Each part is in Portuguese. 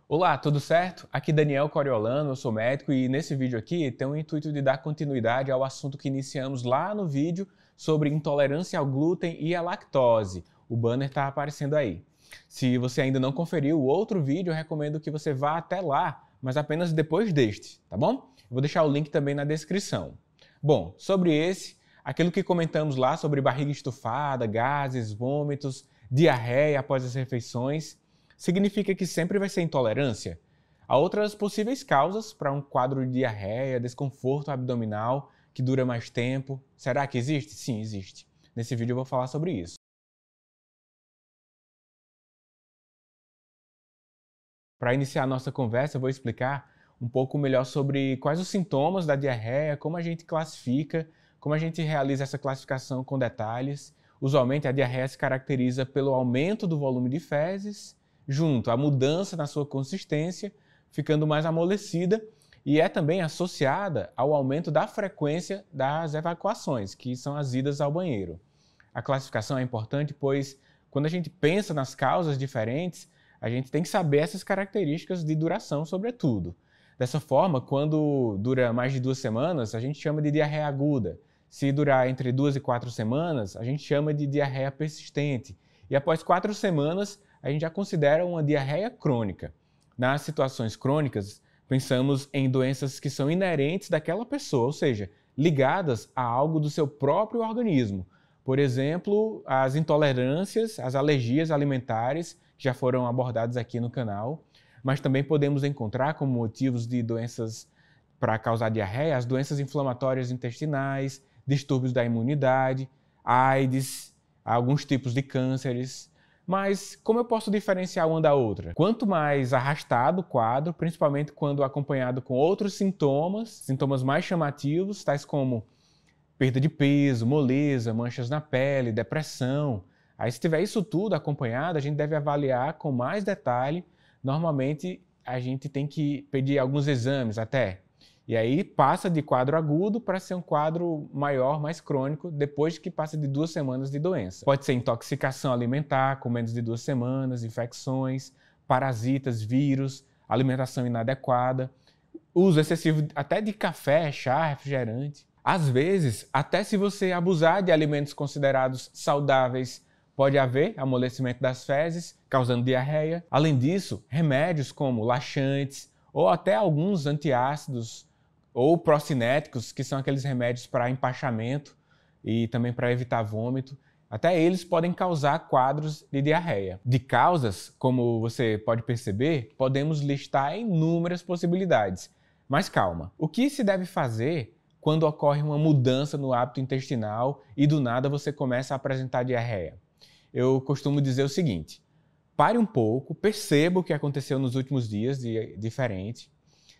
Olá, tudo certo? Aqui Daniel Coriolano, eu sou médico e nesse vídeo aqui tem o intuito de dar continuidade ao assunto que iniciamos lá no vídeo sobre intolerância ao glúten e à lactose. O banner está aparecendo aí. Se você ainda não conferiu o outro vídeo, eu recomendo que você vá até lá, mas apenas depois deste, tá bom? Eu vou deixar o link também na descrição. Bom, sobre esse, aquilo que comentamos lá sobre barriga estufada, gases, vômitos, diarreia após as refeições, significa que sempre vai ser intolerância? Há outras possíveis causas para um quadro de diarreia, desconforto abdominal que dura mais tempo. Será que existe? Sim, existe. Nesse vídeo eu vou falar sobre isso. Para iniciar a nossa conversa, eu vou explicar um pouco melhor sobre quais os sintomas da diarreia, como a gente classifica, como a gente realiza essa classificação com detalhes. Usualmente, a diarreia se caracteriza pelo aumento do volume de fezes, junto à mudança na sua consistência, ficando mais amolecida, e é também associada ao aumento da frequência das evacuações, que são as idas ao banheiro. A classificação é importante, pois quando a gente pensa nas causas diferentes, a gente tem que saber essas características de duração, sobretudo. Dessa forma, quando dura mais de 2 semanas, a gente chama de diarreia aguda. Se durar entre 2 e 4 semanas, a gente chama de diarreia persistente. E após 4 semanas, a gente já considera uma diarreia crônica. Nas situações crônicas, pensamos em doenças que são inerentes daquela pessoa, ou seja, ligadas a algo do seu próprio organismo. Por exemplo, as intolerâncias, as alergias alimentares, que já foram abordadas aqui no canal, mas também podemos encontrar como motivos de doenças para causar diarreia as doenças inflamatórias intestinais, distúrbios da imunidade, AIDS, alguns tipos de cânceres. Mas como eu posso diferenciar uma da outra? Quanto mais arrastado o quadro, principalmente quando acompanhado com outros sintomas mais chamativos, tais como perda de peso, moleza, manchas na pele, depressão. Aí, se tiver isso tudo acompanhado, a gente deve avaliar com mais detalhe. Normalmente, a gente tem que pedir alguns exames até. E aí, passa de quadro agudo para ser um quadro maior, mais crônico, depois que passa de 2 semanas de doença. Pode ser intoxicação alimentar, com menos de 2 semanas, infecções, parasitas, vírus, alimentação inadequada, uso excessivo até de café, chá, refrigerante. Às vezes, até se você abusar de alimentos considerados saudáveis, pode haver amolecimento das fezes, causando diarreia. Além disso, remédios como laxantes ou até alguns antiácidos ou procinéticos, que são aqueles remédios para empachamento e também para evitar vômito, até eles podem causar quadros de diarreia. De causas, como você pode perceber, podemos listar inúmeras possibilidades. Mas calma, o que se deve fazer quando ocorre uma mudança no hábito intestinal e do nada você começa a apresentar diarreia? Eu costumo dizer o seguinte: pare um pouco, perceba o que aconteceu nos últimos dias de diferente.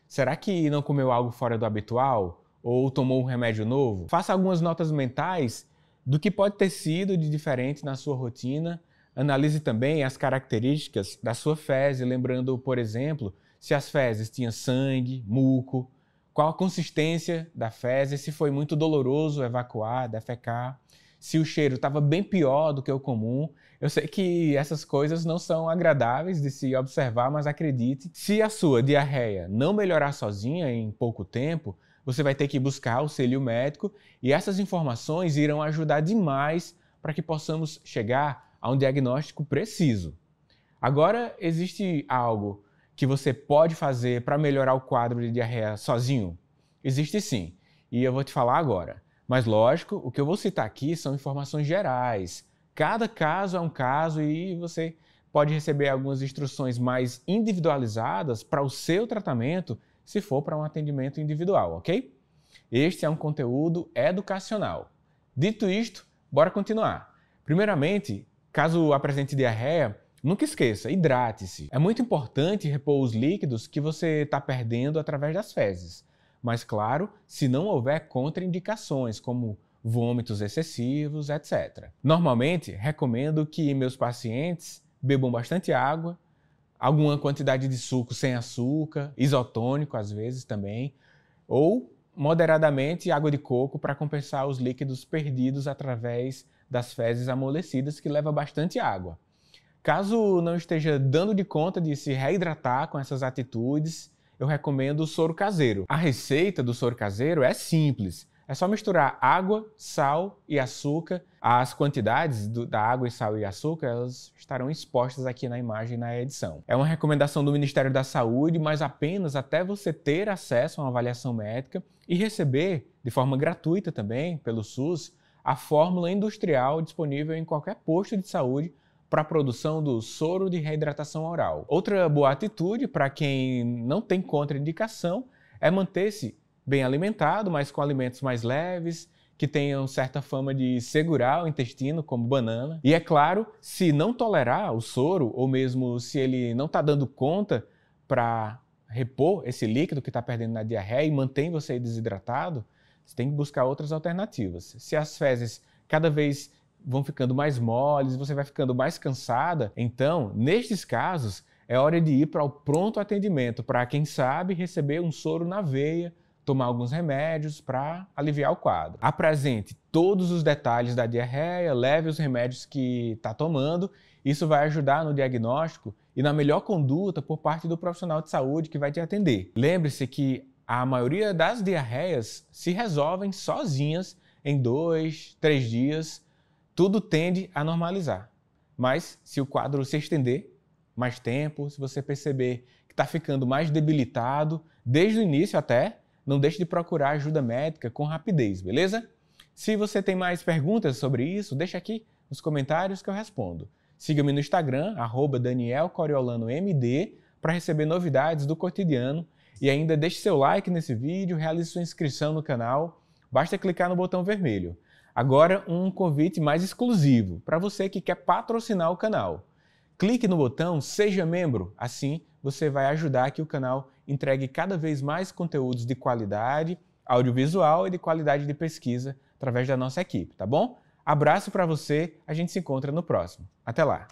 Será que não comeu algo fora do habitual? Ou tomou um remédio novo? Faça algumas notas mentais do que pode ter sido de diferente na sua rotina. Analise também as características da sua fezes, lembrando, por exemplo, se as fezes tinham sangue, muco, qual a consistência da fezes, se foi muito doloroso evacuar, defecar, se o cheiro estava bem pior do que o comum. Eu sei que essas coisas não são agradáveis de se observar, mas acredite, se a sua diarreia não melhorar sozinha em pouco tempo, você vai ter que buscar auxílio médico e essas informações irão ajudar demais para que possamos chegar a um diagnóstico preciso. Agora, existe algo que você pode fazer para melhorar o quadro de diarreia sozinho? Existe sim, e eu vou te falar agora. Mas lógico, o que eu vou citar aqui são informações gerais. Cada caso é um caso e você pode receber algumas instruções mais individualizadas para o seu tratamento, se for para um atendimento individual, ok? Este é um conteúdo educacional. Dito isto, bora continuar. Primeiramente, caso apresente diarreia, nunca esqueça, hidrate-se. É muito importante repor os líquidos que você está perdendo através das fezes. Mas, claro, se não houver contraindicações, como vômitos excessivos, etc. Normalmente, recomendo que meus pacientes bebam bastante água, alguma quantidade de suco sem açúcar, isotônico às vezes também, ou moderadamente água de coco para compensar os líquidos perdidos através das fezes amolecidas, que leva bastante água. Caso não esteja dando de conta de se reidratar com essas atitudes, eu recomendo o soro caseiro. A receita do soro caseiro é simples. É só misturar água, sal e açúcar. As quantidades da água, sal e açúcar elas estarão expostas aqui na imagem na edição. É uma recomendação do Ministério da Saúde, mas apenas até você ter acesso a uma avaliação médica e receber, de forma gratuita também, pelo SUS, a fórmula industrial disponível em qualquer posto de saúde para a produção do soro de reidratação oral. Outra boa atitude para quem não tem contraindicação é manter-se bem alimentado, mas com alimentos mais leves, que tenham certa fama de segurar o intestino, como banana. E é claro, se não tolerar o soro, ou mesmo se ele não está dando conta para repor esse líquido que está perdendo na diarreia e mantém você desidratado, você tem que buscar outras alternativas. Se as fezes cada vez vão ficando mais moles, você vai ficando mais cansada, então, nestes casos, é hora de ir para o pronto atendimento, para quem sabe receber um soro na veia, tomar alguns remédios para aliviar o quadro. Apresente todos os detalhes da diarreia, leve os remédios que está tomando. Isso vai ajudar no diagnóstico e na melhor conduta por parte do profissional de saúde que vai te atender. Lembre-se que a maioria das diarreias se resolvem sozinhas em 2, 3 dias. Tudo tende a normalizar. Mas se o quadro se estender mais tempo, se você perceber que está ficando mais debilitado, desde o início até, não deixe de procurar ajuda médica com rapidez, beleza? Se você tem mais perguntas sobre isso, deixa aqui nos comentários que eu respondo. Siga-me no Instagram, @DanielCoriolanoMD, para receber novidades do cotidiano e ainda deixe seu like nesse vídeo, realize sua inscrição no canal, basta clicar no botão vermelho. Agora, um convite mais exclusivo para você que quer patrocinar o canal. Clique no botão Seja Membro, assim você vai ajudar que o canal entregue cada vez mais conteúdos de qualidade audiovisual e de qualidade de pesquisa através da nossa equipe, tá bom? Abraço para você, a gente se encontra no próximo. Até lá!